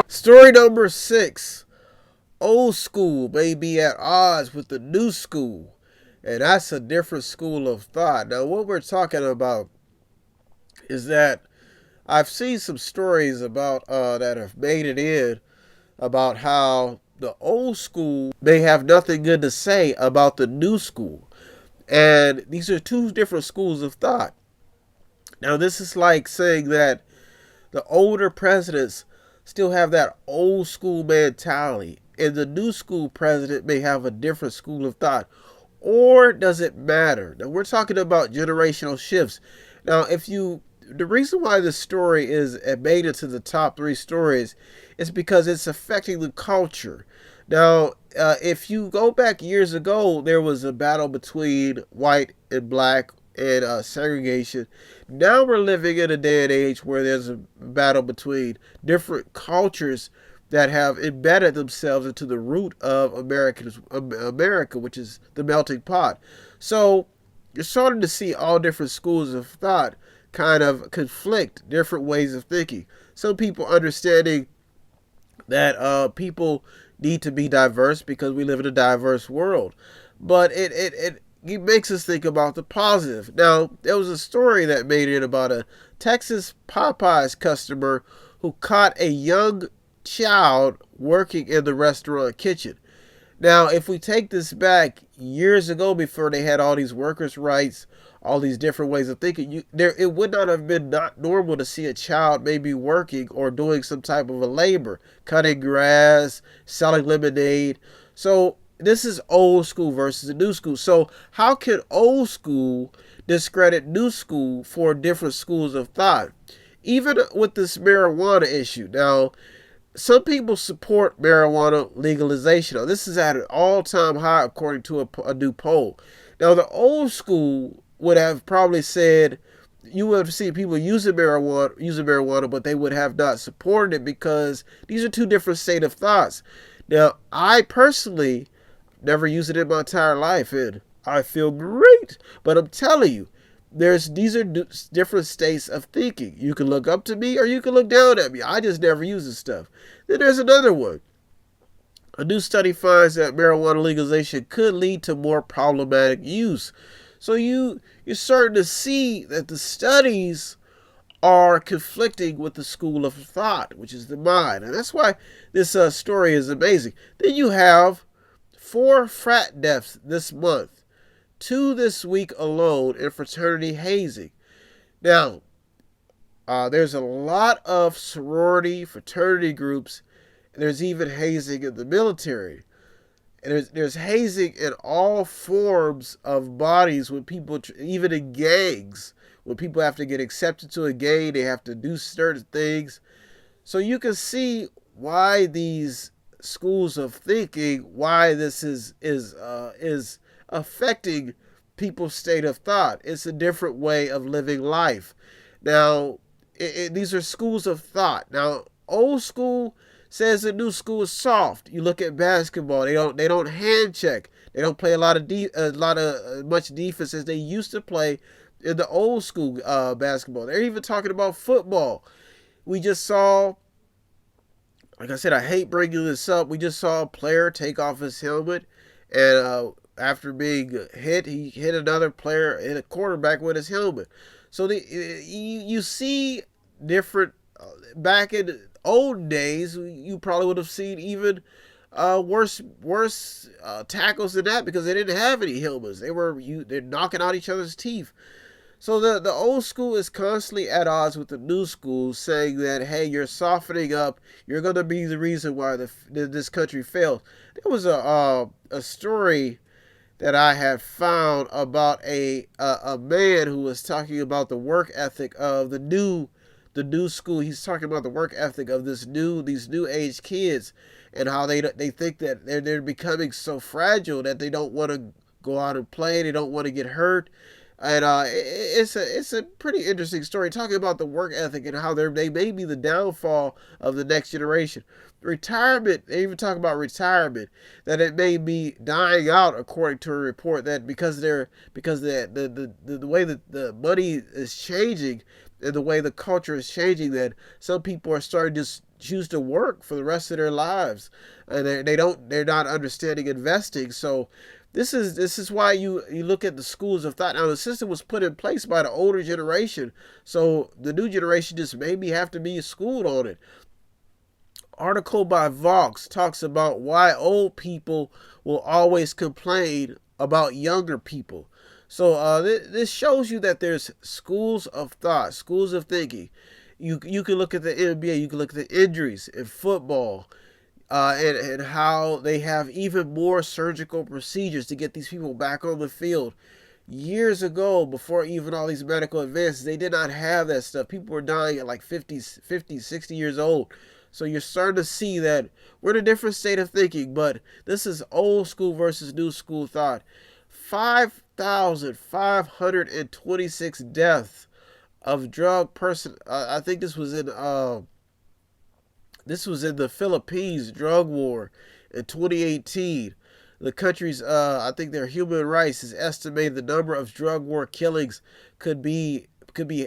Story number 6. Old school may be at odds with the new school. And that's a different school of thought. Now, what we're talking about is that I've seen some stories about that have made it in about how the old school may have nothing good to say about the new school. And these are two different schools of thought. Now, this is like saying that the older presidents still have that old school mentality, and the new school president may have a different school of thought. Or does it matter? Now, we're talking about generational shifts. Now, the reason why this story is made it to the top 3 stories is because it's affecting the culture. Now, if you go back years ago, there was a battle between white and black and segregation. Now we're living in a day and age where there's a battle between different cultures that have embedded themselves into the root of America, which is the melting pot. So you're starting to see all different schools of thought kind of conflict, different ways of thinking. Some people understanding that people need to be diverse because we live in a diverse world. But it makes us think about the positive. Now, there was a story that made it about a Texas Popeyes customer who caught a young child working in the restaurant kitchen. Now, if we take this back years ago, before they had all these workers' rights, all these different ways of thinking, it would not have been not normal to see a child maybe working or doing some type of a labor, cutting grass, selling lemonade. So this is old school versus the new school. So how can old school discredit new school for different schools of thought? Even with this marijuana issue. Now, some people support marijuana legalization. Now, this is at an all-time high according to a new poll. Now, the old school would have probably said, you would have seen people using marijuana, but they would have not supported it because these are two different state of thoughts. Now, I personally never used it in my entire life, and I feel great. But I'm telling you, these are different states of thinking. You can look up to me or you can look down at me. I just never use this stuff. Then there's another one. A new study finds that marijuana legalization could lead to more problematic use. So you're starting to see that the studies are conflicting with the school of thought, which is the mind. And that's why this story is amazing. Then you have 4 frat deaths this month, 2 this week alone in fraternity hazing. Now, there's a lot of sorority, fraternity groups, and there's even hazing in the military. And there's hazing in all forms of bodies when people, even in gangs, when people have to get accepted to a gang, they have to do certain things. So you can see why these schools of thinking, why this is affecting people's state of thought. It's a different way of living life. Now, these are schools of thought. Now, old school says the new school is soft. You look at basketball; they don't hand check. They don't play much defense as they used to play in the old school basketball. They're even talking about football. We just saw, like I said, I hate bringing this up. We just saw a player take off his helmet, and after being hit, he hit another player, hit a quarterback with his helmet. So you see different back in old days, you probably would have seen even worse tackles than that because they didn't have any helmets. They're knocking out each other's teeth. So the old school is constantly at odds with the new school, saying that, hey, you're softening up. You're going to be the reason why this country failed. There was a story that I had found about a man who was talking about the work ethic of the new school. He's talking about the work ethic of these new age kids and how they think that they're becoming so fragile that they don't want to go out and play. They don't want to get hurt. And it's a pretty interesting story talking about the work ethic and how they may be the downfall of the next generation. Retirement, they even talk about retirement, that it may be dying out according to a report, that because the way that the money is changing, and the way the culture is changing, that some people are starting to choose to work for the rest of their lives, and they're not understanding investing. So this is why you look at the schools of thought. Now the system was put in place by the older generation, so the new generation just maybe have to be schooled on it. Article by Vox talks about why old people will always complain about younger people. So this shows you that there's schools of thought, schools of thinking. You can look at the NBA, you can look at the injuries in football, and how they have even more surgical procedures to get these people back on the field. Years ago, before even all these medical advances, they did not have that stuff. People were dying at like 50, 60 years old. So you're starting to see that we're in a different state of thinking, but this is old school versus new school thought. 5,526 deaths of drug person. I think this was in the Philippines drug war in 2018. The country's, I think their human rights is estimated the number of drug war killings could be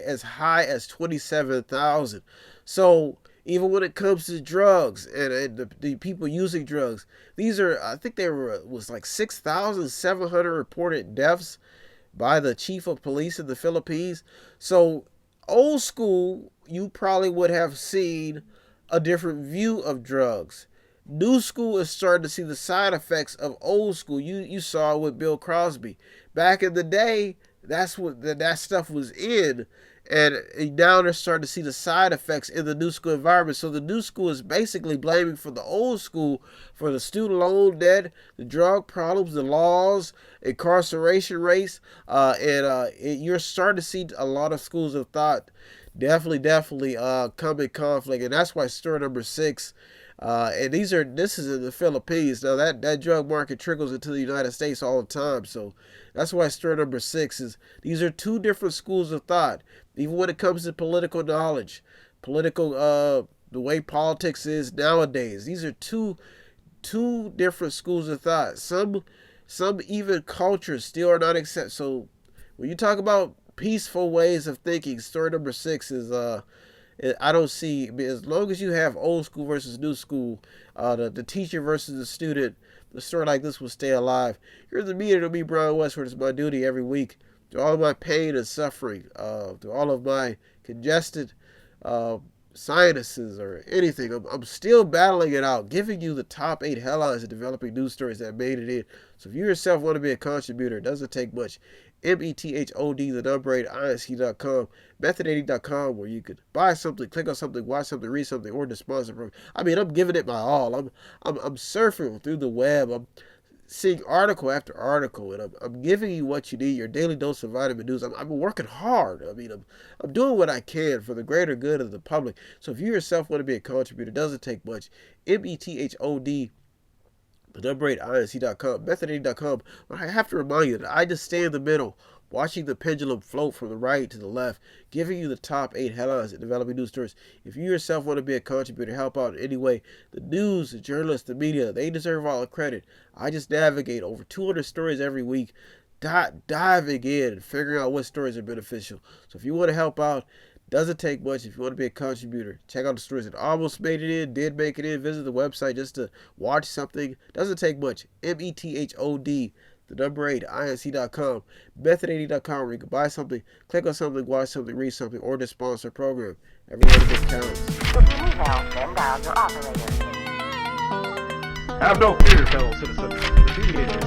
as high as 27,000. So even when it comes to drugs and the people using drugs, these are, I think there was like 6,700 reported deaths by the chief of police in the Philippines. So old school, you probably would have seen a different view of drugs. New school is starting to see the side effects of old school. You saw it with Bill Cosby. Back in the day, that's what that stuff was in. And now they're starting to see the side effects in the new school environment. So the new school is basically blaming for the old school for the student loan debt, the drug problems, the laws, incarceration rates, and you're starting to see a lot of schools of thought definitely come in conflict. And that's why story number 6. And this is in the Philippines. Now that drug market trickles into the United States all the time. So that's why story number 6 is these are two different schools of thought. Even when it comes to political knowledge, the way politics is nowadays, these are two different schools of thought. Some even cultures still are not accept. So when you talk about peaceful ways of thinking, story number 6 is I don't see, as long as you have old school versus new school, the teacher versus the student, the story like this will stay alive. Here's the Mediator, me, Brian Westward. It's my duty every week, through all of my pain and suffering, through all of my congested sinuses or anything. I'm still battling it out, giving you the top 8 headlines and developing news stories that made it in. So if you yourself want to be a contributor, it doesn't take much. METHOD, the number 8, INC.com, method80.com, where you could buy something, click on something, watch something, read something, or the sponsor program. I mean, I'm giving it my all. I'm surfing through the web. I'm seeing article after article, and I'm giving you what you need, your daily dose of vitamin news. I'm working hard. I mean, I'm doing what I can for the greater good of the public. So if you yourself want to be a contributor, it doesn't take much. METHOD, the number 8, INC.com, method80.com. But I have to remind you that I just stay in the middle, watching the pendulum float from the right to the left, giving you the top 8 headlines and developing news stories. If you yourself want to be a contributor, help out in any way, the news, the journalists, the media, they deserve all the credit. I just navigate over 200 stories every week, diving in and figuring out what stories are beneficial. So if you want to help out, doesn't take much. If you want to be a contributor, check out the stories that almost made it in, did make it in. Visit the website just to watch something. Doesn't take much. METHOD, the number 8, INC.com, method80.com, where you can buy something, click on something, watch something, read something, or the sponsor program. Every one of this counts. If you need help, then dial your operator. Have no fear, fellow citizens. The Mediator